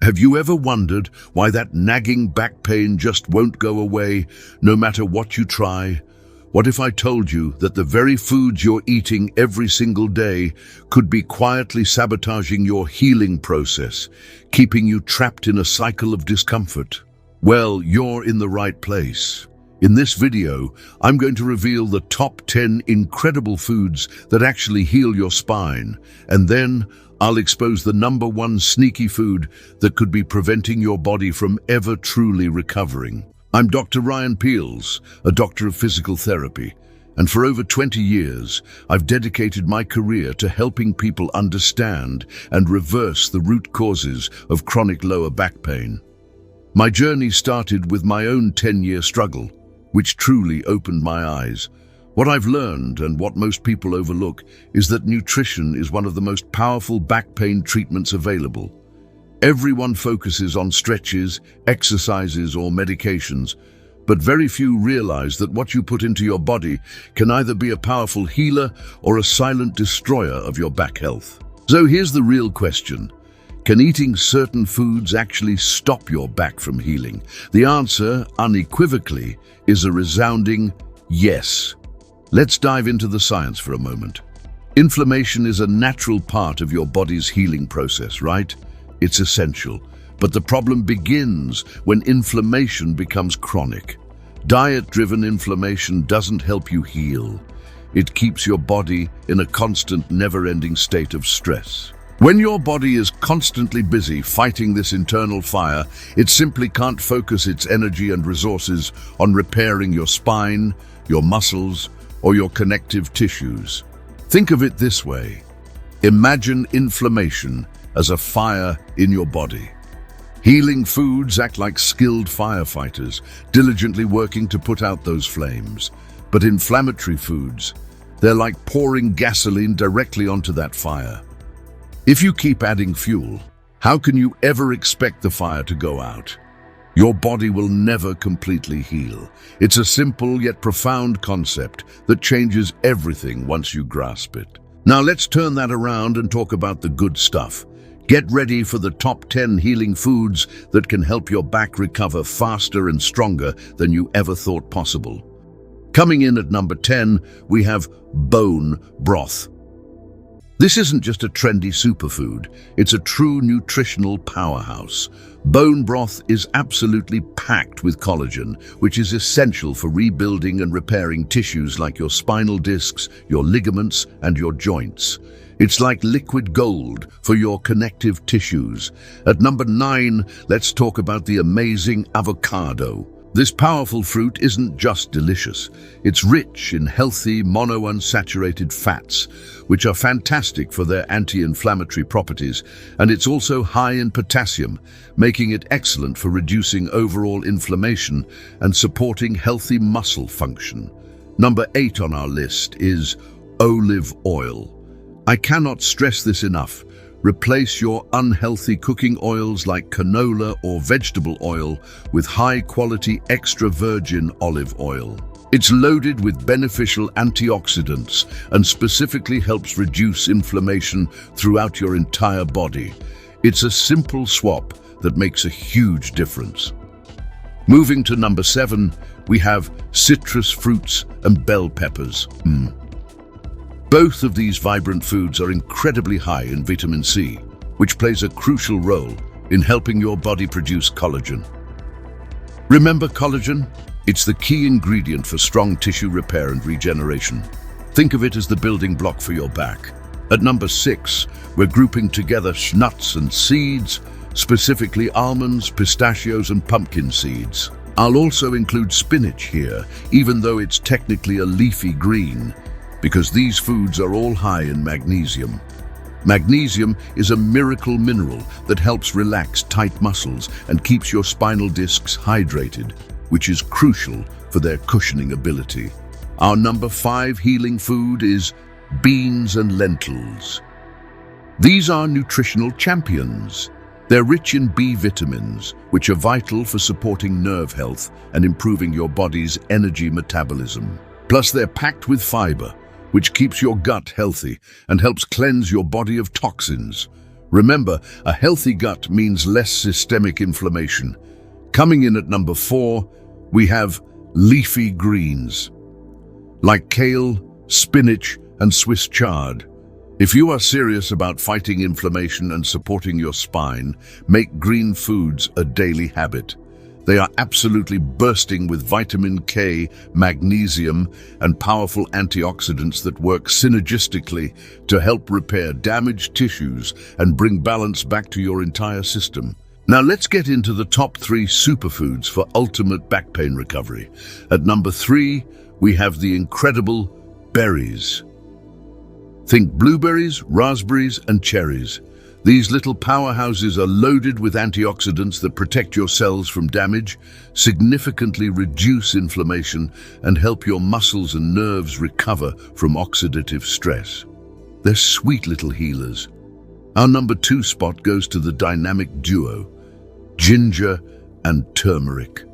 Have you ever wondered why that nagging back pain just won't go away, no matter what you try? What if I told you that the very foods you're eating every single day could be quietly sabotaging your healing process, keeping you trapped in a cycle of discomfort? Well, you're in the right place. In this video, I'm going to reveal the top 10 incredible foods that actually heal your spine, and then I'll expose the #1 sneaky food that could be preventing your body from ever truly recovering. I'm Dr. Ryan Peels, a doctor of physical therapy, and for over 20 years, I've dedicated my career to helping people understand and reverse the root causes of chronic lower back pain. My journey started with my own 10-year struggle, which truly opened my eyes. What I've learned, and what most people overlook, is that nutrition is one of the most powerful back pain treatments available. Everyone focuses on stretches, exercises, or medications, but very few realize that what you put into your body can either be a powerful healer or a silent destroyer of your back health. So here's the real question. Can eating certain foods actually stop your back from healing? The answer, unequivocally, is a resounding yes. Let's dive into the science for a moment. Inflammation is a natural part of your body's healing process, right? It's essential. But the problem begins when inflammation becomes chronic. Diet-driven inflammation doesn't help you heal. It keeps your body in a constant, never-ending state of stress. When your body is constantly busy fighting this internal fire, it simply can't focus its energy and resources on repairing your spine, your muscles, or your connective tissues. Think of it this way. Imagine inflammation as a fire in your body. Healing foods act like skilled firefighters, diligently working to put out those flames. But inflammatory foods, they're like pouring gasoline directly onto that fire. If you keep adding fuel, how can you ever expect the fire to go out? Your body will never completely heal. It's a simple yet profound concept that changes everything once you grasp it. Now let's turn that around and talk about the good stuff. Get ready for the top 10 healing foods that can help your back recover faster and stronger than you ever thought possible. Coming in at number 10, we have bone broth. This isn't just a trendy superfood, it's a true nutritional powerhouse. Bone broth is absolutely packed with collagen, which is essential for rebuilding and repairing tissues like your spinal discs, your ligaments, and your joints. It's like liquid gold for your connective tissues. At number 9, let's talk about the amazing avocado. This powerful fruit isn't just delicious, it's rich in healthy monounsaturated fats, which are fantastic for their anti-inflammatory properties, and it's also high in potassium, making it excellent for reducing overall inflammation and supporting healthy muscle function. Number 8 on our list is olive oil. I cannot stress this enough. Replace your unhealthy cooking oils like canola or vegetable oil with high-quality extra virgin olive oil. It's loaded with beneficial antioxidants and specifically helps reduce inflammation throughout your entire body. It's a simple swap that makes a huge difference. Moving to number 7, we have citrus fruits and bell peppers. Both of these vibrant foods are incredibly high in vitamin C, which plays a crucial role in helping your body produce collagen. Remember collagen? It's the key ingredient for strong tissue repair and regeneration. Think of it as the building block for your back. At number 6, we're grouping together nuts and seeds, specifically almonds, pistachios, and pumpkin seeds. I'll also include spinach here, even though it's technically a leafy green, because these foods are all high in magnesium. Magnesium is a miracle mineral that helps relax tight muscles and keeps your spinal discs hydrated, which is crucial for their cushioning ability. Our number 5 healing food is beans and lentils. These are nutritional champions. They're rich in B vitamins, which are vital for supporting nerve health and improving your body's energy metabolism. Plus, they're packed with fiber, which keeps your gut healthy and helps cleanse your body of toxins. Remember, a healthy gut means less systemic inflammation. Coming in at number 4, we have leafy greens, like kale, spinach, and Swiss chard. If you are serious about fighting inflammation and supporting your spine, make green foods a daily habit. They are absolutely bursting with vitamin K, magnesium, and powerful antioxidants that work synergistically to help repair damaged tissues and bring balance back to your entire system. Now let's get into the top 3 superfoods for ultimate back pain recovery. At number 3, we have the incredible berries. Think blueberries, raspberries, and cherries. These little powerhouses are loaded with antioxidants that protect your cells from damage, significantly reduce inflammation, and help your muscles and nerves recover from oxidative stress. They're sweet little healers. Our number 2 spot goes to the dynamic duo, ginger and turmeric.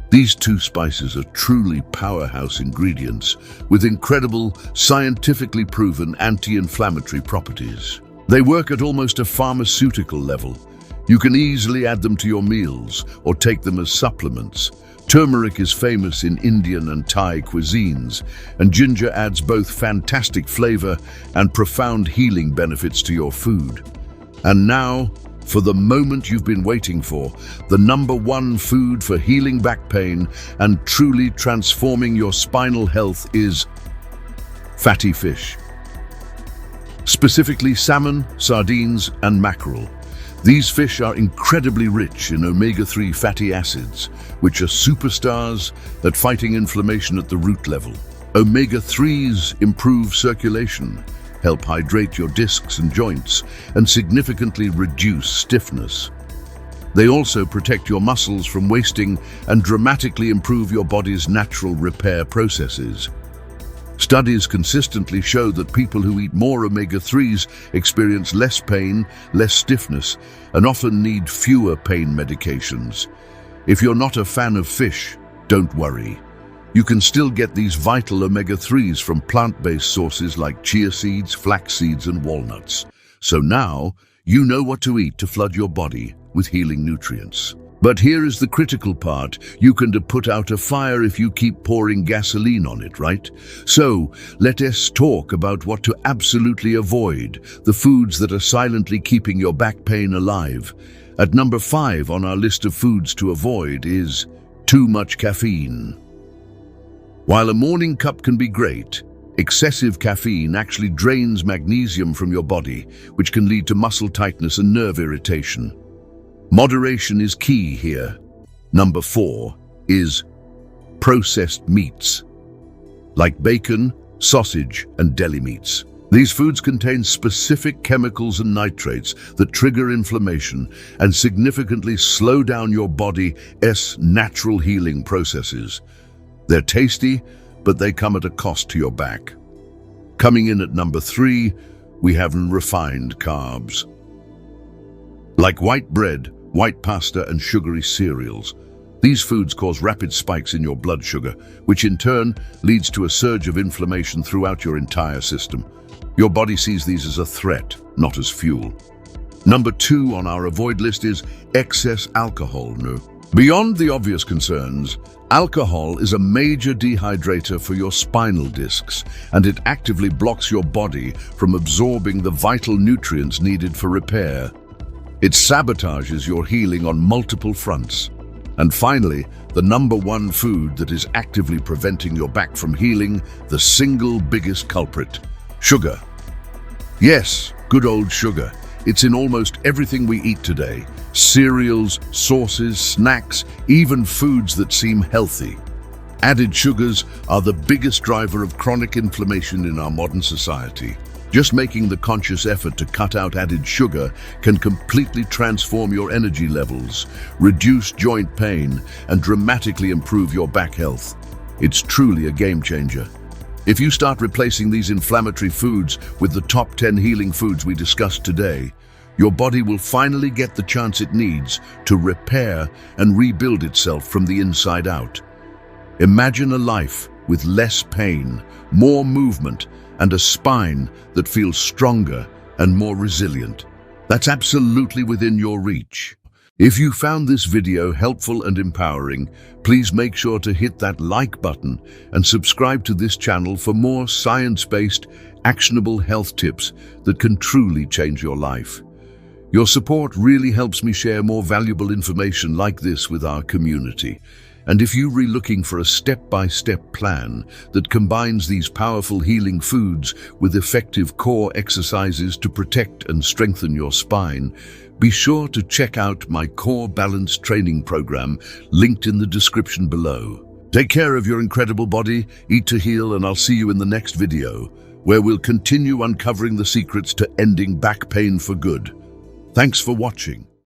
These 2 spices are truly powerhouse ingredients with incredible, scientifically proven anti-inflammatory properties. They work at almost a pharmaceutical level. You can easily add them to your meals or take them as supplements. Turmeric is famous in Indian and Thai cuisines, and ginger adds both fantastic flavor and profound healing benefits to your food. And now, for the moment you've been waiting for, the number 1 food for healing back pain and truly transforming your spinal health is fatty fish. Specifically salmon, sardines, and mackerel. These fish are incredibly rich in omega-3 fatty acids, which are superstars at fighting inflammation at the root level. Omega-3s improve circulation, help hydrate your discs and joints, and significantly reduce stiffness. They also protect your muscles from wasting and dramatically improve your body's natural repair processes. Studies consistently show that people who eat more omega-3s experience less pain, less stiffness, and often need fewer pain medications. If you're not a fan of fish, don't worry. You can still get these vital omega-3s from plant-based sources like chia seeds, flax seeds, and walnuts. So now, you know what to eat to flood your body with healing nutrients. But here is the critical part. You can put out a fire if you keep pouring gasoline on it, right? So, let us talk about what to absolutely avoid, the foods that are silently keeping your back pain alive. At number 5 on our list of foods to avoid is too much caffeine. While a morning cup can be great, excessive caffeine actually drains magnesium from your body, which can lead to muscle tightness and nerve irritation. Moderation is key here. Number 4 is processed meats, like bacon, sausage, and deli meats. These foods contain specific chemicals and nitrates that trigger inflammation and significantly slow down your body's natural healing processes. They're tasty, but they come at a cost to your back. Coming in at number 3, we have refined carbs, like white bread, white pasta, and sugary cereals. These foods cause rapid spikes in your blood sugar, which in turn leads to a surge of inflammation throughout your entire system. Your body sees these as a threat, not as fuel. Number 2 on our avoid list is excess alcohol. Beyond the obvious concerns, alcohol is a major dehydrator for your spinal discs, and it actively blocks your body from absorbing the vital nutrients needed for repair. It sabotages your healing on multiple fronts. And finally, the number 1 food that is actively preventing your back from healing, the single biggest culprit: sugar. Yes, good old sugar. It's in almost everything we eat today. Cereals, sauces, snacks, even foods that seem healthy. Added sugars are the biggest driver of chronic inflammation in our modern society. Just making the conscious effort to cut out added sugar can completely transform your energy levels, reduce joint pain, and dramatically improve your back health. It's truly a game changer. If you start replacing these inflammatory foods with the top 10 healing foods we discussed today, your body will finally get the chance it needs to repair and rebuild itself from the inside out. Imagine a life with less pain, more movement, and a spine that feels stronger and more resilient. That's absolutely within your reach. If you found this video helpful and empowering, please make sure to hit that like button and subscribe to this channel for more science-based, actionable health tips that can truly change your life. Your support really helps me share more valuable information like this with our community. And if you're looking for a step-by-step plan that combines these powerful healing foods with effective core exercises to protect and strengthen your spine, be sure to check out my Core Balance training program linked in the description below. Take care of your incredible body, eat to heal, and I'll see you in the next video, where we'll continue uncovering the secrets to ending back pain for good. Thanks for watching.